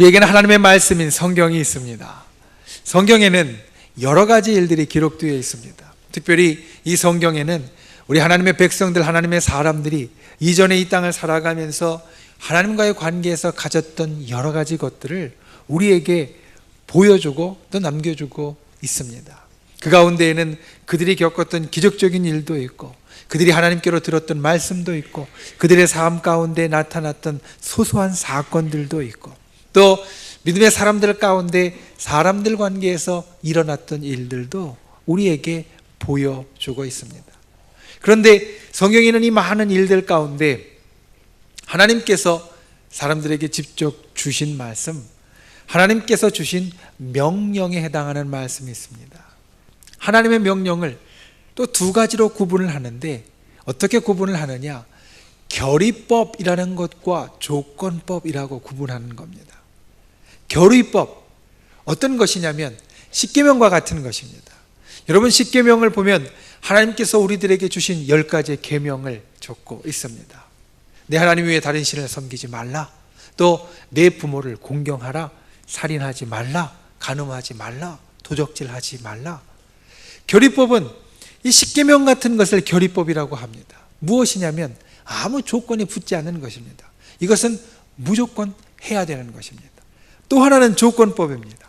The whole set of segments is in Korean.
우리에게는 하나님의 말씀인 성경이 있습니다. 성경에는 여러 가지 일들이 기록되어 있습니다. 특별히 이 성경에는 우리 하나님의 백성들, 하나님의 사람들이 이전에 이 땅을 살아가면서 하나님과의 관계에서 가졌던 여러 가지 것들을 우리에게 보여주고 또 남겨주고 있습니다. 그 가운데에는 그들이 겪었던 기적적인 일도 있고, 그들이 하나님께로 들었던 말씀도 있고, 그들의 삶 가운데 나타났던 소소한 사건들도 있고, 또 믿음의 사람들 가운데 사람들 관계에서 일어났던 일들도 우리에게 보여주고 있습니다. 그런데 성경에는 이 많은 일들 가운데 하나님께서 사람들에게 직접 주신 말씀, 하나님께서 주신 명령에 해당하는 말씀이 있습니다. 하나님의 명령을 또 두 가지로 구분을 하는데, 어떻게 구분을 하느냐? 결의법이라는 것과 조건법이라고 구분하는 겁니다. 결의법, 어떤 것이냐면 십계명과 같은 것입니다. 여러분, 십계명을 보면 하나님께서 우리들에게 주신 10가지의 계명을 적고 있습니다. 내 하나님 외에 다른 신을 섬기지 말라, 또 내 부모를 공경하라, 살인하지 말라, 간음하지 말라, 도적질하지 말라. 결의법은 이 십계명 같은 것을 결의법이라고 합니다. 무엇이냐면 아무 조건이 붙지 않는 것입니다. 이것은 무조건 해야 되는 것입니다. 또 하나는 조건법입니다.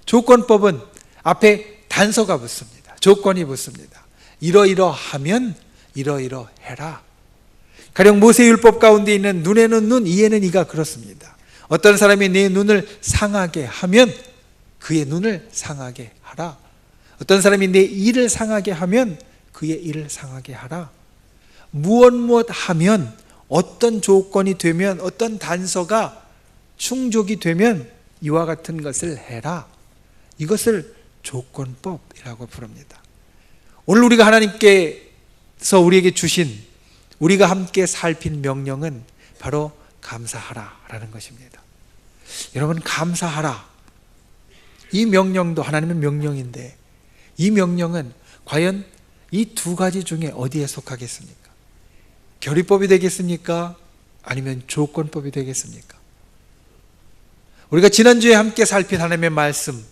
조건법은 앞에 단서가 붙습니다. 조건이 붙습니다. 이러이러하면 이러이러해라. 가령 모세율법 가운데 있는 눈에는 눈, 이에는 이가 그렇습니다. 어떤 사람이 내 눈을 상하게 하면 그의 눈을 상하게 하라. 어떤 사람이 내 이를 상하게 하면 그의 이를 상하게 하라. 무엇 하면, 어떤 조건이 되면, 어떤 단서가 충족이 되면 이와 같은 것을 해라. 이것을 조건법이라고 부릅니다. 오늘 우리가 하나님께서 우리에게 주신, 우리가 함께 살핀 명령은 바로 감사하라라는 것입니다. 여러분, 감사하라. 이 명령도 하나님의 명령인데, 이 명령은 과연 이 두 가지 중에 어디에 속하겠습니까? 결의법이 되겠습니까? 아니면 조건법이 되겠습니까? 우리가 지난주에 함께 살핀 하나님의 말씀,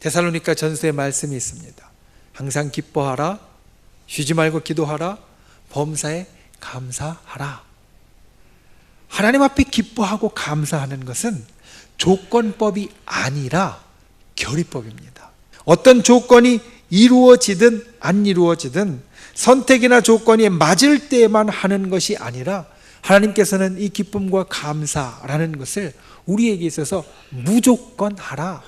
데살로니가 전서의 말씀이 있습니다. 항상 기뻐하라, 쉬지 말고 기도하라, 범사에 감사하라. 하나님 앞에 기뻐하고 감사하는 것은 조건법이 아니라 결의법입니다. 어떤 조건이 이루어지든 안 이루어지든 선택이나 조건이 맞을 때만 하는 것이 아니라, 하나님께서는 이 기쁨과 감사라는 것을 우리에게 있어서 무조건 하라,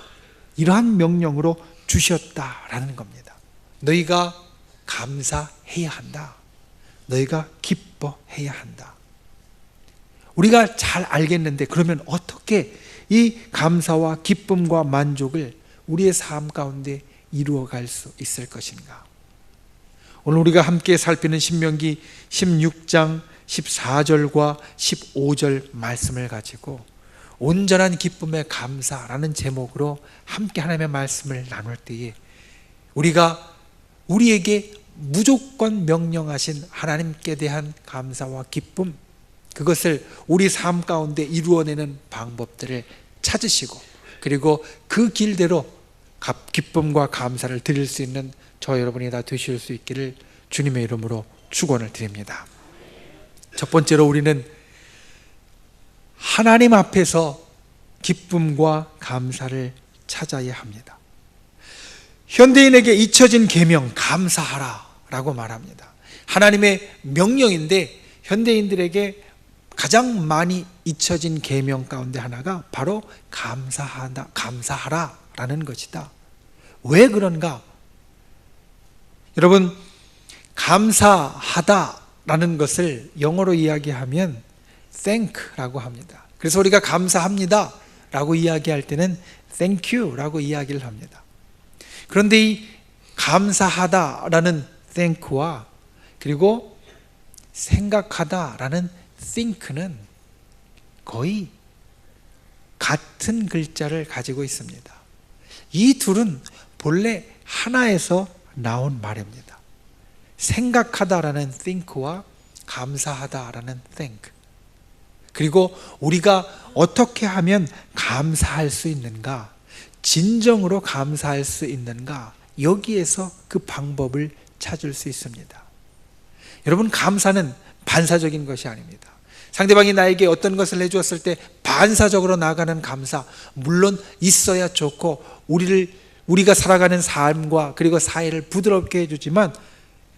이러한 명령으로 주셨다라는 겁니다. 너희가 감사해야 한다. 너희가 기뻐해야 한다. 우리가 잘 알겠는데, 그러면 어떻게 이 감사와 기쁨과 만족을 우리의 삶 가운데 이루어갈 수 있을 것인가? 오늘 우리가 함께 살피는 신명기 16장 14절과 15절 말씀을 가지고 온전한 기쁨의 감사라는 제목으로 함께 하나님의 말씀을 나눌 때에, 우리가 우리에게 무조건 명령하신 하나님께 대한 감사와 기쁨, 그것을 우리 삶 가운데 이루어내는 방법들을 찾으시고, 그리고 그 길대로 기쁨과 감사를 드릴 수 있는 저 여러분이 다 되실 수 있기를 주님의 이름으로 축원을 드립니다. 첫 번째로 우리는 하나님 앞에서 기쁨과 감사를 찾아야 합니다. 현대인에게 잊혀진 계명, 감사하라 라고 말합니다. 하나님의 명령인데 현대인들에게 가장 많이 잊혀진 계명 가운데 하나가 바로 감사하라 라는 것이다. 왜 그런가? 여러분, 감사하다 라는 것을 영어로 이야기하면 thank라고 합니다. 그래서 우리가 감사합니다 라고 이야기할 때는 thank you 라고 이야기를 합니다. 그런데 이 감사하다 라는 thank와 그리고 생각하다 라는 think는 거의 같은 글자를 가지고 있습니다. 이 둘은 본래 하나에서 나온 말입니다. 생각하다라는 think와 감사하다라는 thank. 그리고 우리가 어떻게 하면 감사할 수 있는가, 진정으로 감사할 수 있는가, 여기에서 그 방법을 찾을 수 있습니다. 여러분, 감사는 반사적인 것이 아닙니다. 상대방이 나에게 어떤 것을 해주었을 때 반사적으로 나아가는 감사, 물론 있어야 좋고 우리가 살아가는 삶과 그리고 사회를 부드럽게 해주지만,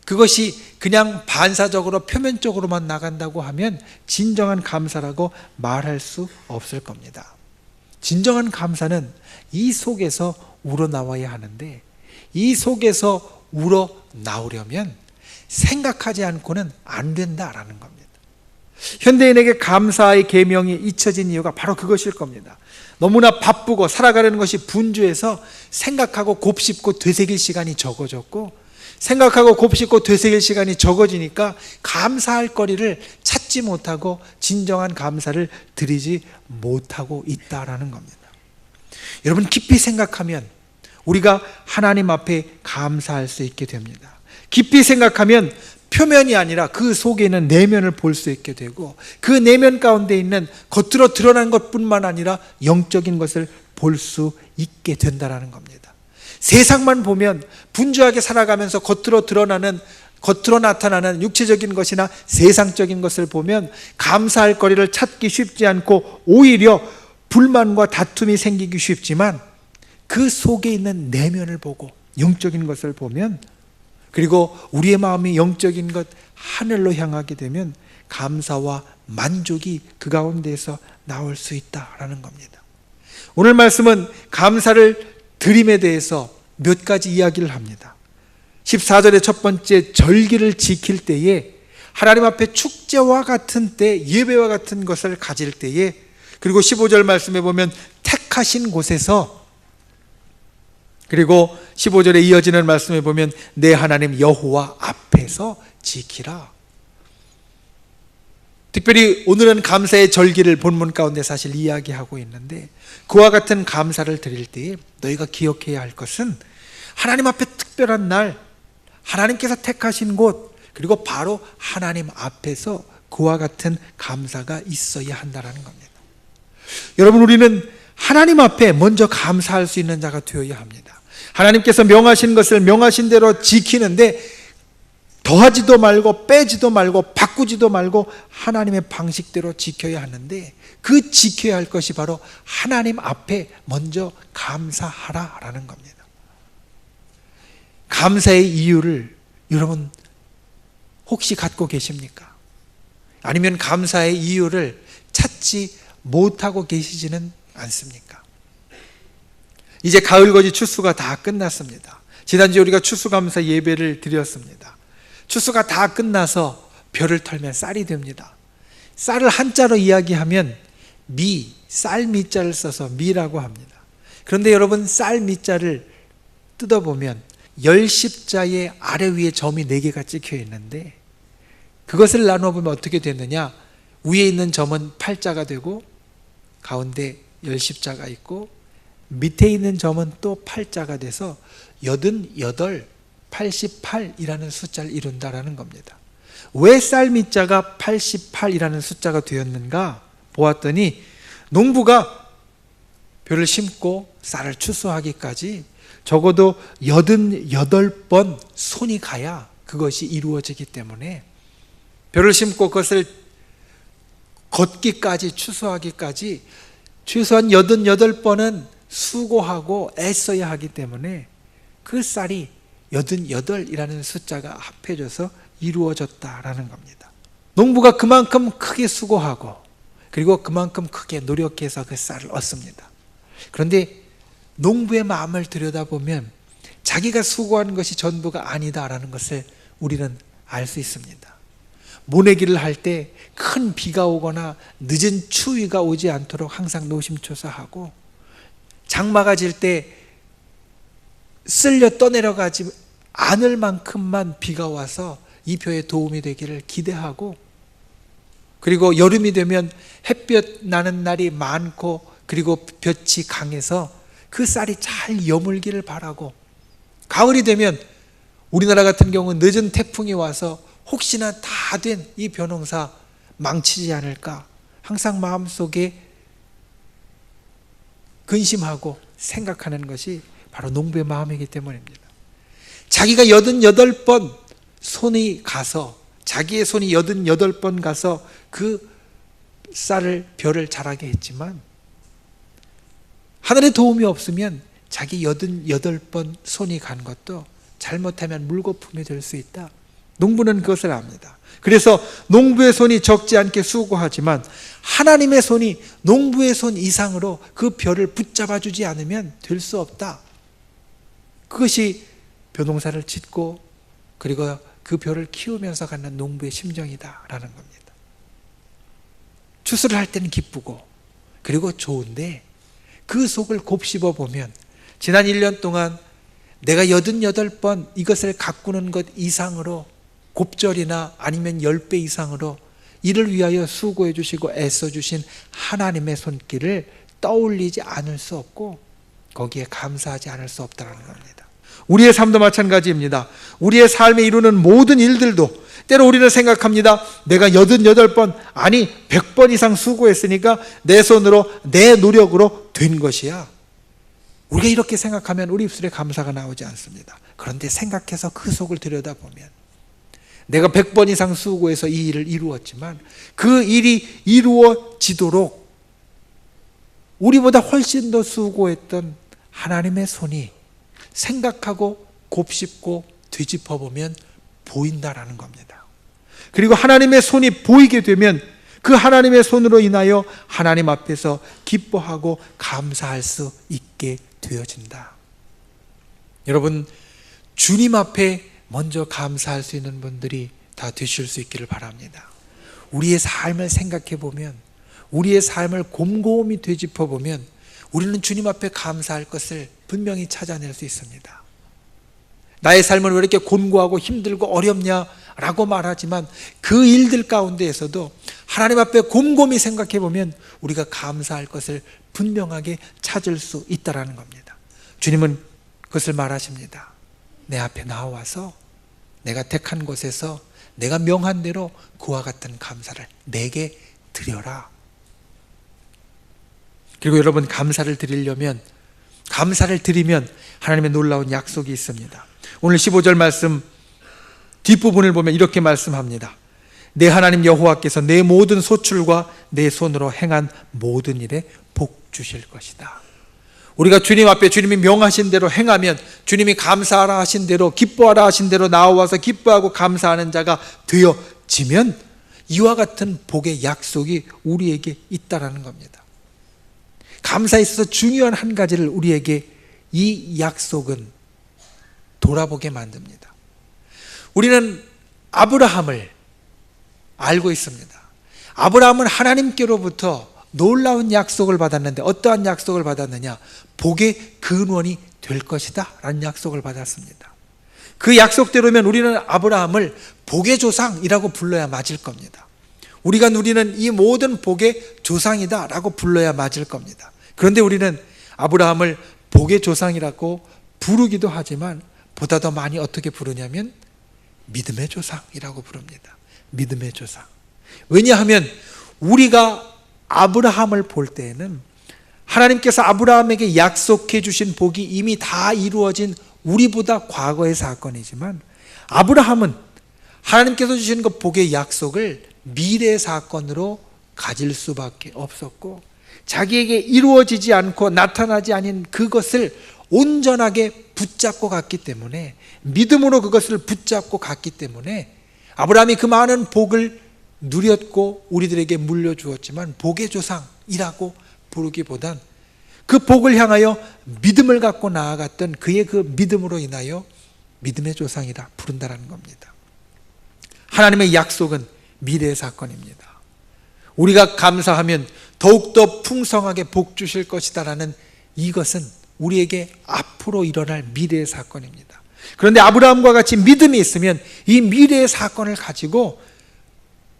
그것이 그냥 반사적으로 표면적으로만 나간다고 하면 진정한 감사라고 말할 수 없을 겁니다. 진정한 감사는 이 속에서 우러나와야 하는데, 이 속에서 우러나오려면 생각하지 않고는 안 된다라는 겁니다. 현대인에게 감사의 계명이 잊혀진 이유가 바로 그것일 겁니다. 너무나 바쁘고 살아가는 것이 분주해서 생각하고 곱씹고 되새길 시간이 적어졌고, 생각하고 곱씹고 되새길 시간이 적어지니까 감사할 거리를 찾지 못하고 진정한 감사를 드리지 못하고 있다라는 겁니다. 여러분, 깊이 생각하면 우리가 하나님 앞에 감사할 수 있게 됩니다. 깊이 생각하면 표면이 아니라 그 속에 있는 내면을 볼 수 있게 되고, 그 내면 가운데 있는 겉으로 드러난 것뿐만 아니라 영적인 것을 볼 수 있게 된다는 겁니다. 세상만 보면 분주하게 살아가면서 겉으로 나타나는 육체적인 것이나 세상적인 것을 보면 감사할 거리를 찾기 쉽지 않고 오히려 불만과 다툼이 생기기 쉽지만, 그 속에 있는 내면을 보고 영적인 것을 보면, 그리고 우리의 마음이 영적인 것 하늘로 향하게 되면 감사와 만족이 그 가운데에서 나올 수 있다라는 겁니다. 오늘 말씀은 감사를 드림에 대해서 몇 가지 이야기를 합니다. 14절의 첫 번째, 절기를 지킬 때에, 하나님 앞에 축제와 같은 때, 예배와 같은 것을 가질 때에, 그리고 15절 말씀에 보면 택하신 곳에서, 그리고 15절에 이어지는 말씀에 보면 내 하나님 여호와 앞에서 지키라. 특별히 오늘은 감사의 절기를 본문 가운데 사실 이야기하고 있는데, 그와 같은 감사를 드릴 때에 너희가 기억해야 할 것은 하나님 앞에 특별한 날, 하나님께서 택하신 곳, 그리고 바로 하나님 앞에서 그와 같은 감사가 있어야 한다는 겁니다. 여러분, 우리는 하나님 앞에 먼저 감사할 수 있는 자가 되어야 합니다. 하나님께서 명하신 것을 명하신 대로 지키는데 더하지도 말고 빼지도 말고 바꾸지도 말고 하나님의 방식대로 지켜야 하는데, 그 지켜야 할 것이 바로 하나님 앞에 먼저 감사하라라는 겁니다. 감사의 이유를 여러분 혹시 갖고 계십니까? 아니면 감사의 이유를 찾지 못하고 계시지는 않습니까? 이제 가을거지 추수가 다 끝났습니다. 지난주에 우리가 추수감사 예배를 드렸습니다. 추수가 다 끝나서 벼를 털면 쌀이 됩니다. 쌀을 한자로 이야기하면 쌀 미자를 써서 미라고 합니다. 그런데 여러분, 쌀 미자를 뜯어보면 열십자의 아래 위에 점이 4개가 찍혀 있는데, 그것을 나눠보면 어떻게 되느냐, 위에 있는 점은 팔자가 되고 가운데 열십자가 있고 밑에 있는 점은 또 팔자가 돼서 88, 88이라는 숫자를 이룬다라는 겁니다. 왜 쌀미자가 88이라는 숫자가 되었는가 보았더니, 농부가 벼를 심고 쌀을 추수하기까지 적어도 88번 손이 가야 그것이 이루어지기 때문에, 벼를 심고 그것을 걷기까지, 추수하기까지 최소한 88번은 수고하고 애써야 하기 때문에 그 쌀이 88이라는 숫자가 합해져서 이루어졌다라는 겁니다. 농부가 그만큼 크게 수고하고 그리고 그만큼 크게 노력해서 그 쌀을 얻습니다. 그런데 농부의 마음을 들여다보면 자기가 수고한 것이 전부가 아니다라는 것을 우리는 알 수 있습니다. 모내기를 할 때 큰 비가 오거나 늦은 추위가 오지 않도록 항상 노심초사하고, 장마가 질 때 쓸려 떠내려가지 않을 만큼만 비가 와서 이 벼에 도움이 되기를 기대하고, 그리고 여름이 되면 햇볕 나는 날이 많고 그리고 볕이 강해서 그 쌀이 잘 여물기를 바라고, 가을이 되면 우리나라 같은 경우는 늦은 태풍이 와서 혹시나 다 된 이 벼농사 망치지 않을까, 항상 마음속에 근심하고 생각하는 것이 바로 농부의 마음이기 때문입니다. 자기가 88번 손이 가서, 자기의 손이 88번 가서 그 쌀을, 벼를 자라게 했지만 하늘의 도움이 없으면 자기 88번 손이 간 것도 잘못하면 물거품이 될 수 있다. 농부는 그것을 압니다. 그래서 농부의 손이 적지 않게 수고하지만 하나님의 손이 농부의 손 이상으로 그 벼를 붙잡아 주지 않으면 될 수 없다. 그것이 벼농사를 짓고 그리고 그 벼를 키우면서 갖는 농부의 심정이다라는 겁니다. 추수를 할 때는 기쁘고 그리고 좋은데 그 속을 곱씹어 보면 지난 1년 동안 내가 88번 이것을 가꾸는 것 이상으로 곱절이나 아니면 10배 이상으로 이를 위하여 수고해 주시고 애써 주신 하나님의 손길을 떠올리지 않을 수 없고 거기에 감사하지 않을 수 없다는 겁니다. 우리의 삶도 마찬가지입니다. 우리의 삶에 이루는 모든 일들도 때로 우리는 생각합니다. 내가 88번 아니 100번 이상 수고했으니까 내 손으로 내 노력으로 된 것이야. 우리가 이렇게 생각하면 우리 입술에 감사가 나오지 않습니다. 그런데 생각해서 그 속을 들여다보면 내가 100번 이상 수고해서 이 일을 이루었지만 그 일이 이루어지도록 우리보다 훨씬 더 수고했던 하나님의 손이 생각하고 곱씹고 되짚어보면 보인다라는 겁니다. 그리고 하나님의 손이 보이게 되면 그 하나님의 손으로 인하여 하나님 앞에서 기뻐하고 감사할 수 있게 되어진다. 여러분, 주님 앞에 먼저 감사할 수 있는 분들이 다 되실 수 있기를 바랍니다. 우리의 삶을 생각해 보면, 우리의 삶을 곰곰이 되짚어 보면 우리는 주님 앞에 감사할 것을 분명히 찾아낼 수 있습니다. 나의 삶은 왜 이렇게 곤고하고 힘들고 어렵냐라고 말하지만 그 일들 가운데에서도 하나님 앞에 곰곰이 생각해 보면 우리가 감사할 것을 분명하게 찾을 수 있다는 겁니다. 주님은 그것을 말하십니다. 내 앞에 나와서 내가 택한 곳에서 내가 명한 대로 그와 같은 감사를 내게 드려라. 그리고 여러분, 감사를 드리면 하나님의 놀라운 약속이 있습니다. 오늘 15절 말씀 뒷부분을 보면 이렇게 말씀합니다. 내 하나님 여호와께서 내 모든 소출과 내 손으로 행한 모든 일에 복 주실 것이다. 우리가 주님 앞에 주님이 명하신 대로 행하면, 주님이 감사하라 하신 대로, 기뻐하라 하신 대로 나와서 기뻐하고 감사하는 자가 되어지면 이와 같은 복의 약속이 우리에게 있다라는 겁니다. 감사에 있어서 중요한 한 가지를 우리에게 이 약속은 돌아보게 만듭니다. 우리는 아브라함을 알고 있습니다. 아브라함은 하나님께로부터 놀라운 약속을 받았는데 어떠한 약속을 받았느냐? 복의 근원이 될 것이다 라는 약속을 받았습니다. 그 약속대로면 우리는 아브라함을 복의 조상이라고 불러야 맞을 겁니다. 우리가 누리는 이 모든 복의 조상이다 라고 불러야 맞을 겁니다. 그런데 우리는 아브라함을 복의 조상이라고 부르기도 하지만 보다 더 많이 어떻게 부르냐면 믿음의 조상이라고 부릅니다. 믿음의 조상. 왜냐하면 우리가 아브라함을 볼 때에는 하나님께서 아브라함에게 약속해 주신 복이 이미 다 이루어진 우리보다 과거의 사건이지만 아브라함은 하나님께서 주신 그 복의 약속을 미래의 사건으로 가질 수밖에 없었고 자기에게 이루어지지 않고 나타나지 않은 그것을 온전하게 붙잡고 갔기 때문에, 믿음으로 그것을 붙잡고 갔기 때문에 아브라함이 그 많은 복을 누렸고 우리들에게 물려주었지만 복의 조상이라고 부르기보단 그 복을 향하여 믿음을 갖고 나아갔던 그의 그 믿음으로 인하여 믿음의 조상이라 부른다는 겁니다. 하나님의 약속은 미래의 사건입니다. 우리가 감사하면 더욱더 풍성하게 복 주실 것이다라는 이것은 우리에게 앞으로 일어날 미래의 사건입니다. 그런데 아브라함과 같이 믿음이 있으면 이 미래의 사건을 가지고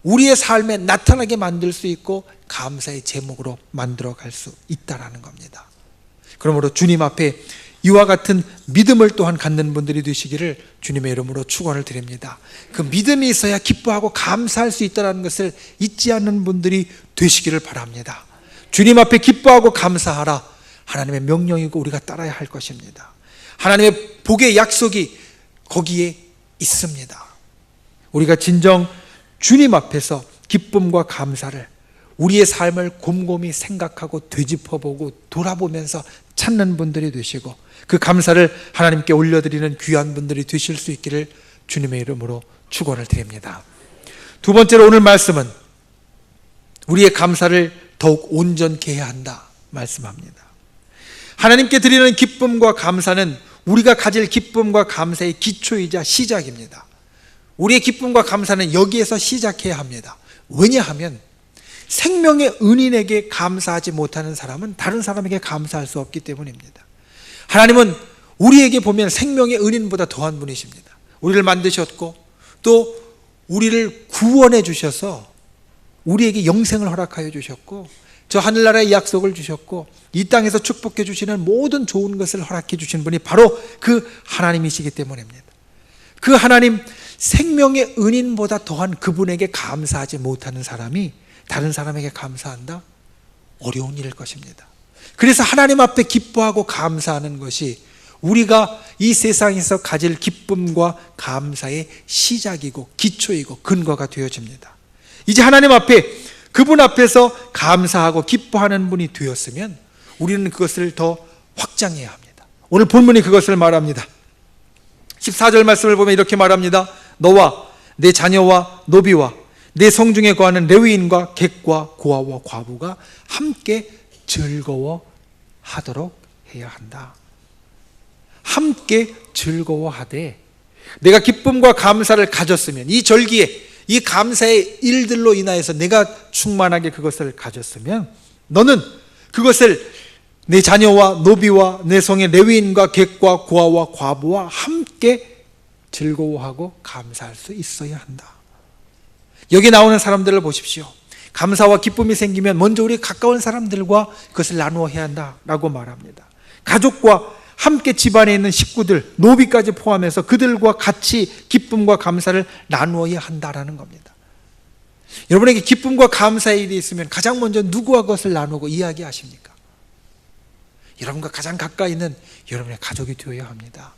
우리의 삶에 나타나게 만들 수 있고 감사의 제목으로 만들어갈 수 있다는 겁니다. 그러므로 주님 앞에 이와 같은 믿음을 또한 갖는 분들이 되시기를 주님의 이름으로 축원을 드립니다. 그 믿음이 있어야 기뻐하고 감사할 수 있다는 것을 잊지 않는 분들이 되시기를 바랍니다. 주님 앞에 기뻐하고 감사하라. 하나님의 명령이고 우리가 따라야 할 것입니다. 하나님의 복의 약속이 거기에 있습니다. 우리가 진정 주님 앞에서 기쁨과 감사를 우리의 삶을 곰곰이 생각하고 되짚어보고 돌아보면서 찾는 분들이 되시고 그 감사를 하나님께 올려드리는 귀한 분들이 되실 수 있기를 주님의 이름으로 축원을 드립니다. 두 번째로 오늘 말씀은 우리의 감사를 더욱 온전케 해야 한다 말씀합니다. 하나님께 드리는 기쁨과 감사는 우리가 가질 기쁨과 감사의 기초이자 시작입니다. 우리의 기쁨과 감사는 여기에서 시작해야 합니다. 왜냐하면 생명의 은인에게 감사하지 못하는 사람은 다른 사람에게 감사할 수 없기 때문입니다. 하나님은 우리에게 보면 생명의 은인보다 더한 분이십니다. 우리를 만드셨고 또 우리를 구원해 주셔서 우리에게 영생을 허락하여 주셨고 저 하늘나라의 약속을 주셨고 이 땅에서 축복해 주시는 모든 좋은 것을 허락해 주신 분이 바로 그 하나님이시기 때문입니다. 그 하나님 생명의 은인보다 더한 그분에게 감사하지 못하는 사람이 다른 사람에게 감사한다? 어려운 일일 것입니다. 그래서 하나님 앞에 기뻐하고 감사하는 것이 우리가 이 세상에서 가질 기쁨과 감사의 시작이고 기초이고 근거가 되어집니다. 이제 하나님 앞에 그분 앞에서 감사하고 기뻐하는 분이 되었으면 우리는 그것을 더 확장해야 합니다. 오늘 본문이 그것을 말합니다. 14절 말씀을 보면 이렇게 말합니다. 너와 내 자녀와 노비와 내 성중에 거하는 레위인과 객과 고아와 과부가 함께 즐거워하도록 해야 한다. 함께 즐거워하되 내가 기쁨과 감사를 가졌으면 이 절기에 이 감사의 일들로 인하여서 내가 충만하게 그것을 가졌으면 너는 그것을 내 자녀와 노비와 내 성의 레위인과 객과 고아와 과부와 함께 즐거워하고 감사할 수 있어야 한다. 여기 나오는 사람들을 보십시오. 감사와 기쁨이 생기면 먼저 우리 가까운 사람들과 그것을 나누어 해야 한다라고 말합니다. 가족과 함께 집안에 있는 식구들, 노비까지 포함해서 그들과 같이 기쁨과 감사를 나누어야 한다라는 겁니다. 여러분에게 기쁨과 감사의 일이 있으면 가장 먼저 누구와 그것을 나누고 이야기하십니까? 여러분과 가장 가까이 있는 여러분의 가족이 되어야 합니다.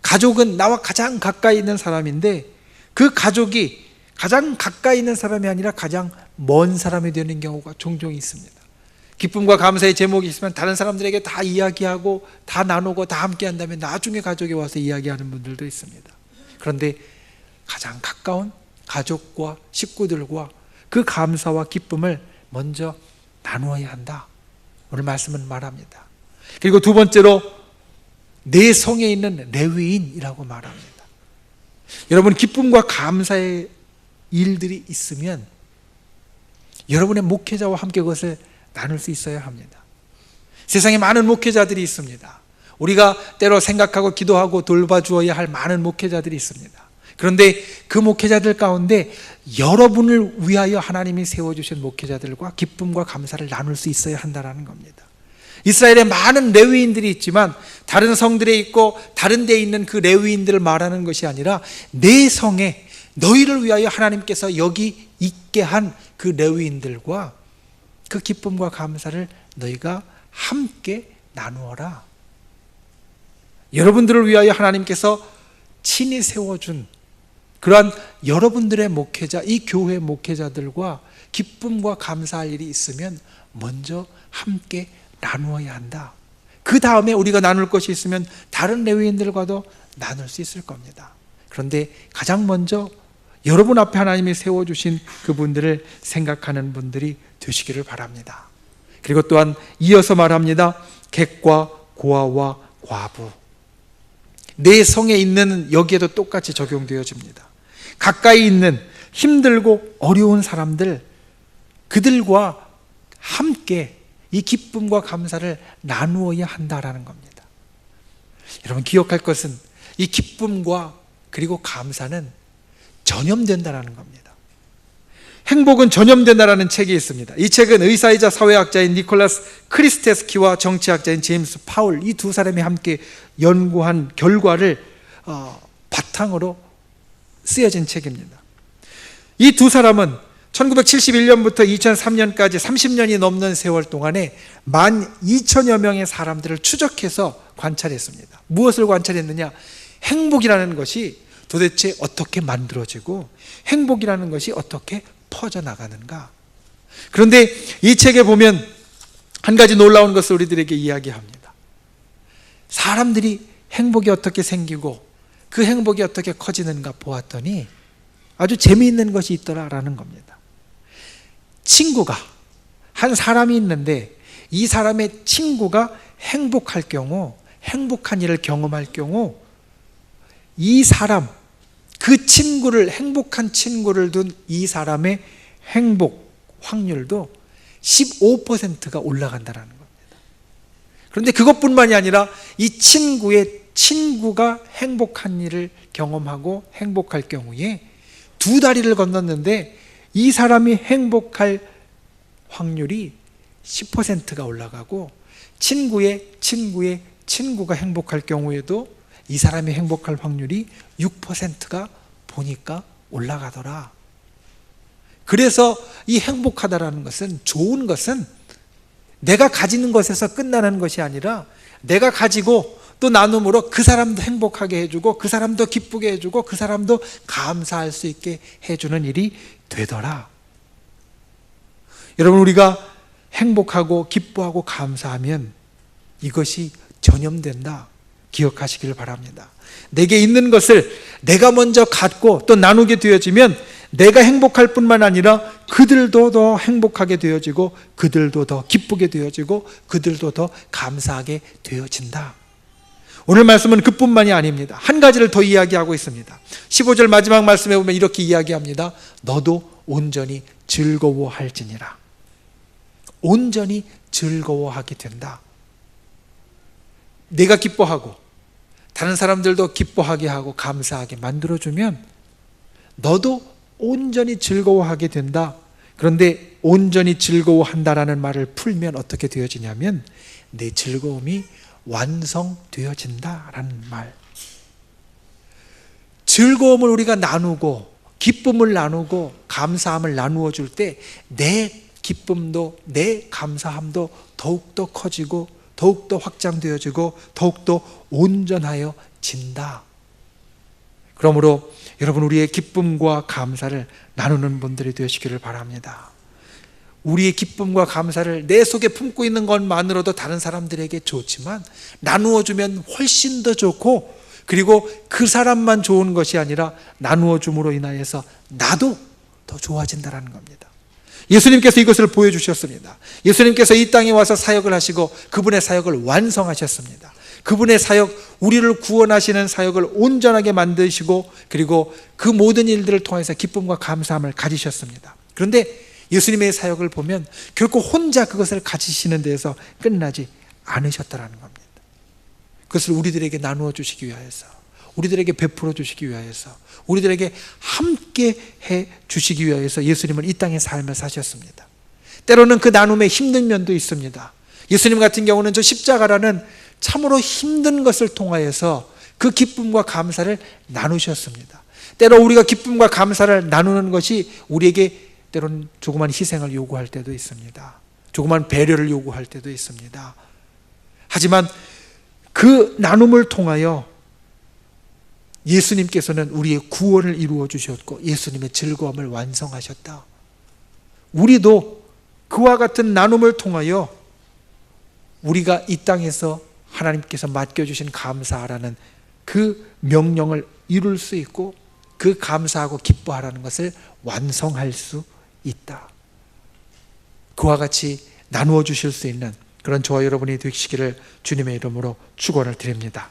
가족은 나와 가장 가까이 있는 사람인데 그 가족이 가장 가까이 있는 사람이 아니라 가장 먼 사람이 되는 경우가 종종 있습니다. 기쁨과 감사의 제목이 있으면 다른 사람들에게 다 이야기하고 다 나누고 다 함께 한 다음에 나중에 가족이 와서 이야기하는 분들도 있습니다. 그런데 가장 가까운 가족과 식구들과 그 감사와 기쁨을 먼저 나누어야 한다. 오늘 말씀은 말합니다. 그리고 두 번째로 내 성에 있는 레위인이라고 말합니다. 여러분 기쁨과 감사의 일들이 있으면 여러분의 목회자와 함께 그것을 나눌 수 있어야 합니다. 세상에 많은 목회자들이 있습니다. 우리가 때로 생각하고 기도하고 돌봐주어야 할 많은 목회자들이 있습니다. 그런데 그 목회자들 가운데 여러분을 위하여 하나님이 세워주신 목회자들과 기쁨과 감사를 나눌 수 있어야 한다는 겁니다. 이스라엘에 많은 레위인들이 있지만 다른 성들에 있고 다른 데에 있는 그 레위인들을 말하는 것이 아니라 내 성에 너희를 위하여 하나님께서 여기 있게 한 그 레위인들과 그 기쁨과 감사를 너희가 함께 나누어라. 여러분들을 위하여 하나님께서 친히 세워준 그러한 여러분들의 목회자, 이 교회 목회자들과 기쁨과 감사할 일이 있으면 먼저 함께 나누어야 한다. 그 다음에 우리가 나눌 것이 있으면 다른 레위인들과도 나눌 수 있을 겁니다. 그런데 가장 먼저 여러분 앞에 하나님이 세워주신 그분들을 생각하는 분들이 되시기를 바랍니다. 그리고 또한 이어서 말합니다. 객과 고아와 과부. 내 성에 있는 여기에도 똑같이 적용되어집니다. 가까이 있는 힘들고 어려운 사람들, 그들과 함께 이 기쁨과 감사를 나누어야 한다라는 겁니다. 여러분 기억할 것은 이 기쁨과 그리고 감사는 전염된다라는 겁니다. 행복은 전염된다라는 책이 있습니다. 이 책은 의사이자 사회학자인 니콜라스 크리스테스키와 정치학자인 제임스 파울, 이 두 사람이 함께 연구한 결과를 바탕으로 쓰여진 책입니다. 이 두 사람은 1971년부터 2003년까지 30년이 넘는 세월 동안에 12,000여 명의 사람들을 추적해서 관찰했습니다. 무엇을 관찰했느냐? 행복이라는 것이 도대체 어떻게 만들어지고 행복이라는 것이 어떻게 퍼져나가는가. 그런데 이 책에 보면 한 가지 놀라운 것을 우리들에게 이야기합니다. 사람들이 행복이 어떻게 생기고 그 행복이 어떻게 커지는가 보았더니 아주 재미있는 것이 있더라라는 겁니다. 친구가, 한 사람이 있는데 이 사람의 친구가 행복할 경우, 행복한 일을 경험할 경우 이 사람, 그 친구를, 행복한 친구를 둔 이 사람의 행복 확률도 15%가 올라간다는 겁니다. 그런데 그것뿐만이 아니라 이 친구가 행복한 일을 경험하고 행복할 경우에 두 다리를 건넜는데 이 사람이 행복할 확률이 10%가 올라가고 친구의 친구가 행복할 경우에도 이 사람이 행복할 확률이 6%가 보니까 올라가더라. 그래서 이 행복하다라는 것은, 좋은 것은 내가 가지는 것에서 끝나는 것이 아니라 내가 가지고 또 나눔으로 그 사람도 행복하게 해주고 그 사람도 기쁘게 해주고 그 사람도 감사할 수 있게 해주는 일이 되더라. 여러분, 우리가 행복하고 기뻐하고 감사하면 이것이 전염된다. 기억하시길 바랍니다. 내게 있는 것을 내가 먼저 갖고 또 나누게 되어지면 내가 행복할 뿐만 아니라 그들도 더 행복하게 되어지고 그들도 더 기쁘게 되어지고 그들도 더 감사하게 되어진다. 오늘 말씀은 그뿐만이 아닙니다. 한 가지를 더 이야기하고 있습니다. 15절 마지막 말씀에 보면 이렇게 이야기합니다. 너도 온전히 즐거워할지니라. 온전히 즐거워하게 된다. 내가 기뻐하고 다른 사람들도 기뻐하게 하고 감사하게 만들어주면 너도 온전히 즐거워하게 된다. 그런데 온전히 즐거워한다라는 말을 풀면 어떻게 되어지냐면 내 즐거움이 완성되어진다라는 말. 즐거움을 우리가 나누고 기쁨을 나누고 감사함을 나누어 줄 때 내 기쁨도 내 감사함도 더욱더 커지고 더욱더 확장되어지고 더욱더 온전하여진다. 그러므로 여러분, 우리의 기쁨과 감사를 나누는 분들이 되시기를 바랍니다. 우리의 기쁨과 감사를 내 속에 품고 있는 것만으로도 다른 사람들에게 좋지만 나누어주면 훨씬 더 좋고, 그리고 그 사람만 좋은 것이 아니라 나누어줌으로 인하여서 나도 더 좋아진다는 겁니다. 예수님께서 이것을 보여주셨습니다. 예수님께서 이 땅에 와서 사역을 하시고 그분의 사역을 완성하셨습니다. 그분의 사역, 우리를 구원하시는 사역을 온전하게 만드시고 그리고 그 모든 일들을 통해서 기쁨과 감사함을 가지셨습니다. 그런데 예수님의 사역을 보면 결코 혼자 그것을 가지시는 데에서 끝나지 않으셨다는 겁니다. 그것을 우리들에게 나누어 주시기 위하여서, 우리들에게 베풀어 주시기 위하여서, 우리들에게 함께 해 주시기 위하여서 예수님은 이 땅의 삶을 사셨습니다. 때로는 그 나눔에 힘든 면도 있습니다. 예수님 같은 경우는 저 십자가라는 참으로 힘든 것을 통하여서 그 기쁨과 감사를 나누셨습니다. 때로 우리가 기쁨과 감사를 나누는 것이 우리에게 때로는 조그만 희생을 요구할 때도 있습니다. 조그만 배려를 요구할 때도 있습니다. 하지만 그 나눔을 통하여 예수님께서는 우리의 구원을 이루어 주셨고 예수님의 즐거움을 완성하셨다. 우리도 그와 같은 나눔을 통하여 우리가 이 땅에서 하나님께서 맡겨주신 감사하라는 그 명령을 이룰 수 있고 그 감사하고 기뻐하라는 것을 완성할 수 있다. 그와 같이 나누어 주실 수 있는 그런 저와 여러분이 되시기를 주님의 이름으로 축원을 드립니다.